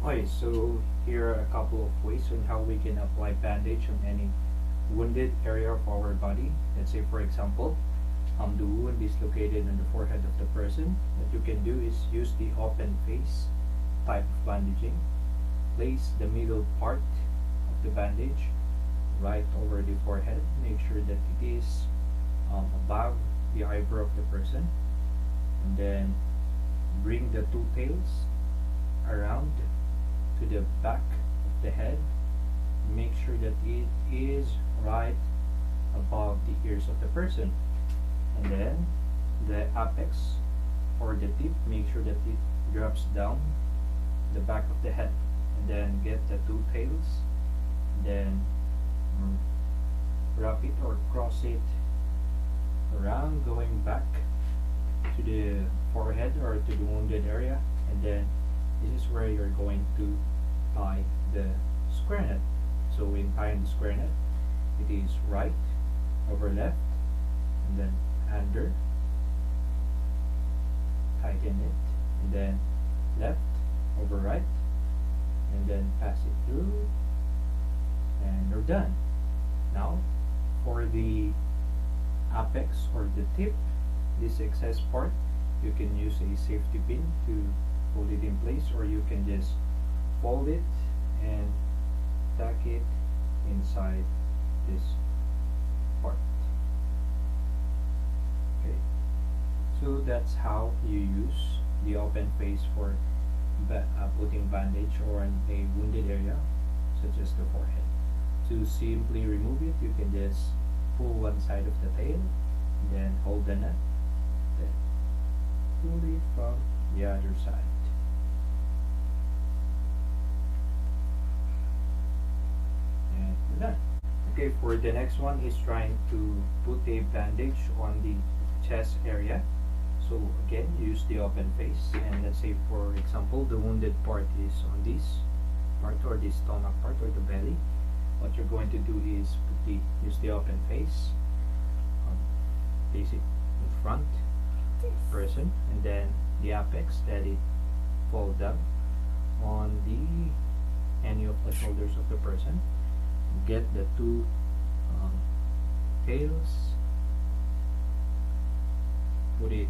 Okay, so here are a couple of ways on how we can apply bandage on any wounded area of our body. Let's say, for example, the wound is located on the forehead of the person. What you can do is use the open face type of bandaging. Place the middle part of the bandage right over the forehead. Make sure that it is above the eyebrow of the person, and then bring the two tails around to the back of the head. Make sure that it is right above the ears of the person, and then the apex or the tip, make sure that it drops down the back of the head, and then get the two tails, then wrap it or cross it around, going back to the forehead or to the wounded area, and then this is where you're going to tie the square net. So in tying the square net, it is right over left, and then under, tighten it, and then left over right, and then pass it through, and you're done. Now for the apex or the tip, this excess part, you can use a safety pin to hold it in place, or you can just fold it and tack it inside this part. Okay, so that's how you use the open face for putting bandage on a wounded area such as the forehead. To simply remove it, you can just pull one side of the tail, then hold the net, then pull it from the other side. And we're done. Okay, for the next one is trying to put a bandage on the chest area. So again, use the open face, and let's say for example the wounded part is on this part or the stomach part or the belly. What you're going to do is use the open face, place it in front person, and then the apex, let it fall down on the any of the shoulders of the person. Get the two tails, put it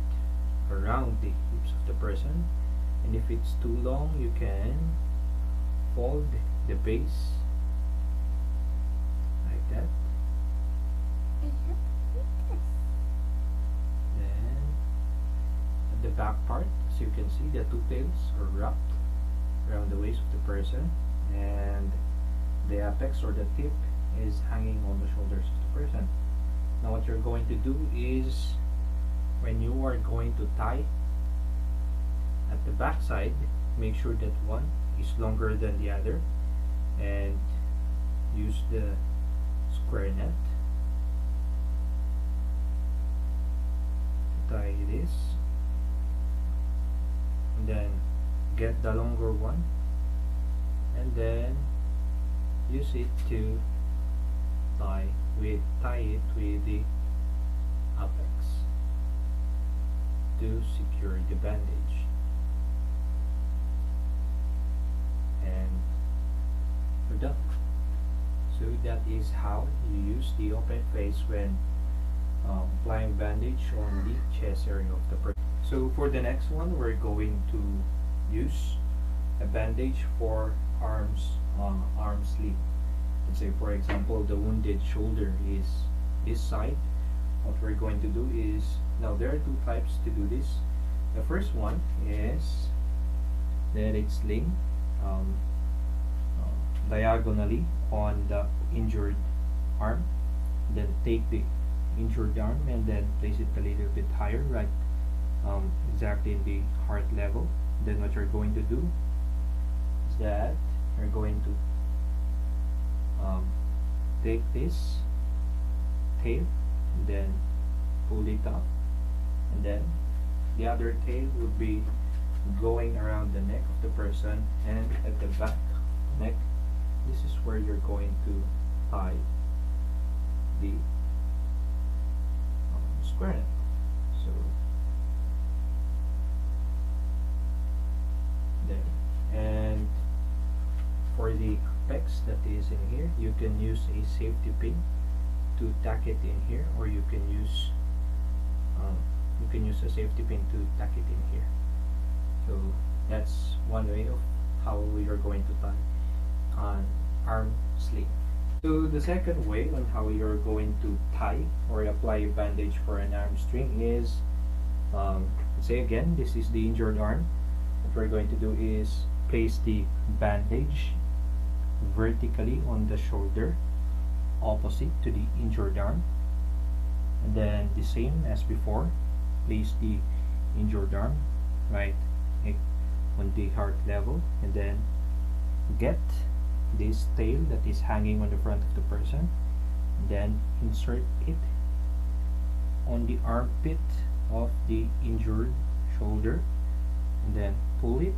around the hips of the person, and if it's too long, you can fold the base like that. Then at the back part, as you can see, the two tails are wrapped around the waist of the person, and the apex or the tip is hanging on the shoulders of the person. Now what you're going to do is, when you are going to tie at the back side, make sure that one is longer than the other, and use the square net to tie this, and then get the longer one, and then use it to tie it with the apex to secure the bandage. And we're done. So that is how you use the open face when applying bandage on the chest area of the person. So for the next one, we're going to use a bandage for arm sling. Let's say for example the wounded shoulder is this side. What we're going to do is, now there are two types to do this. The first one is let it sling diagonally on the injured arm, then take the injured arm and then place it a little bit higher, right exactly in the heart level. Then what you're going to do is that you're going to take this tail and then pull it up, and then the other tail would be going around the neck of the person, and at the back neck, this is where you're going to tie the square net. So there, and that is in here, you can use a safety pin to tack it in here, or you can use a safety pin to tack it in here. So that's one way of how we are going to tie an arm sling. So the second way on how you're going to tie or apply a bandage for an arm string is, say again, this is the injured arm. What we're going to do is place the bandage vertically on the shoulder opposite to the injured arm, and then the same as before, place the injured arm right on the heart level, and then get this tail that is hanging on the front of the person, and then insert it on the armpit of the injured shoulder, and then pull it,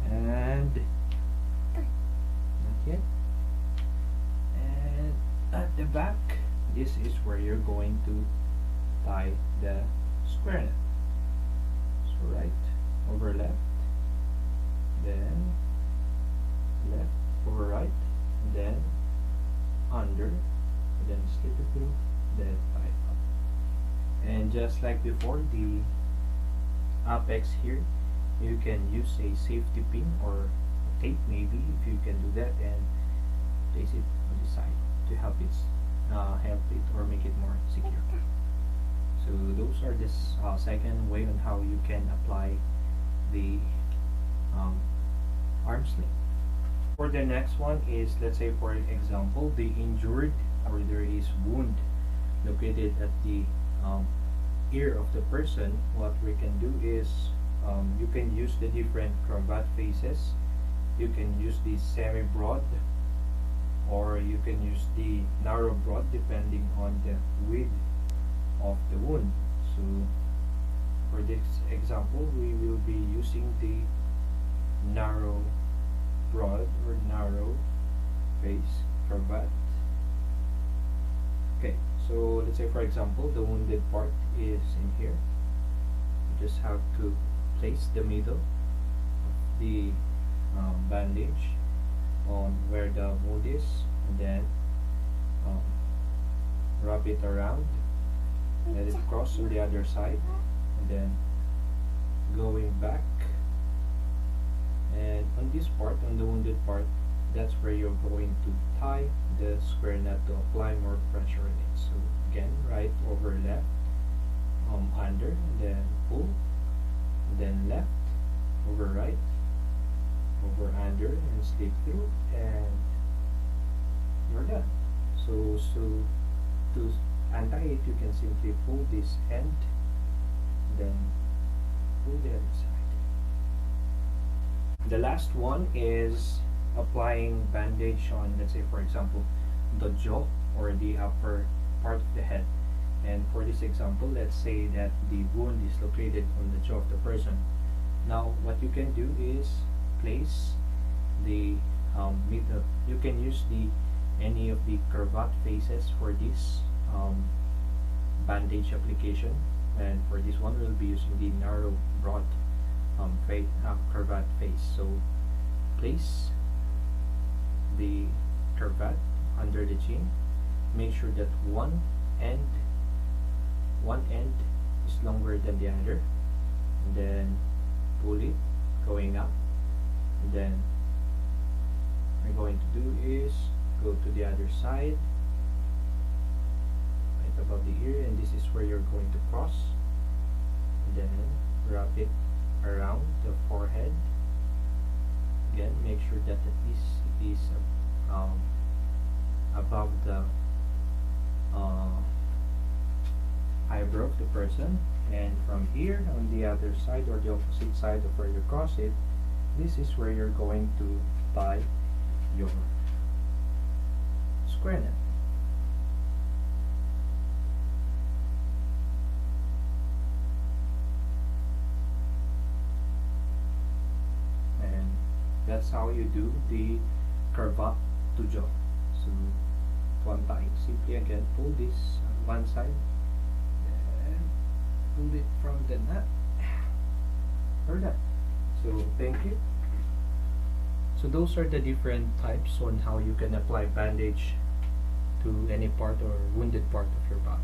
and not yet, and at the back, this is where you're going to tie the square knot. So right over left, then left over right, and then under, and then slip it through, then tie up. And just like before, the apex here, you can use a safety pin or tape maybe, if you can do that, and place it on the side to help it or make it more secure. So those are this second way on how you can apply the arm sling. For the next one is, let's say for example, the injured, or there is wound located at the ear of the person. What we can do is, you can use the different cravat faces. You can use the semi-broad, or you can use the narrow broad depending on the width of the wound. So for this example, we will be using the narrow broad or narrow face cravat. Okay, so let's say for example, the wounded part is in here. You just have to place the middle of the bandage on where the wound is, and then wrap it around, let it cross on the other side, and then going back, and on this part, on the wounded part, that's where you're going to tie the square knot to apply more pressure on it. So again, right over left, under, and then pull, and then left over right, over under, and slip through, and you're done. So to untie it, you can simply pull this end, then pull the other side. The last one is applying bandage on, let's say for example, the jaw or the upper part of the head. And for this example, let's say that the wound is located on the jaw of the person. Now what you can do is place the middle. You can use any of the cravat faces for this bandage application, and for this one we'll be using the narrow broad cravat face. So place the cravat under the chin, make sure that one end is longer than the other, and then pull it going up, and then what we're going to do is go to the other side right above the ear, and this is where you're going to cross, and then wrap it around the forehead. Again, make sure that at least it is above the eyebrow of the person, and from here on the other side or the opposite side of where you cross it, this is where you're going to tie your square knot. And that's how you do the cravat to jaw. So one time, simply again pull this on one side and pull it from the knot or that. So thank you. So those are the different types on how you can apply bandage to any part or wounded part of your body.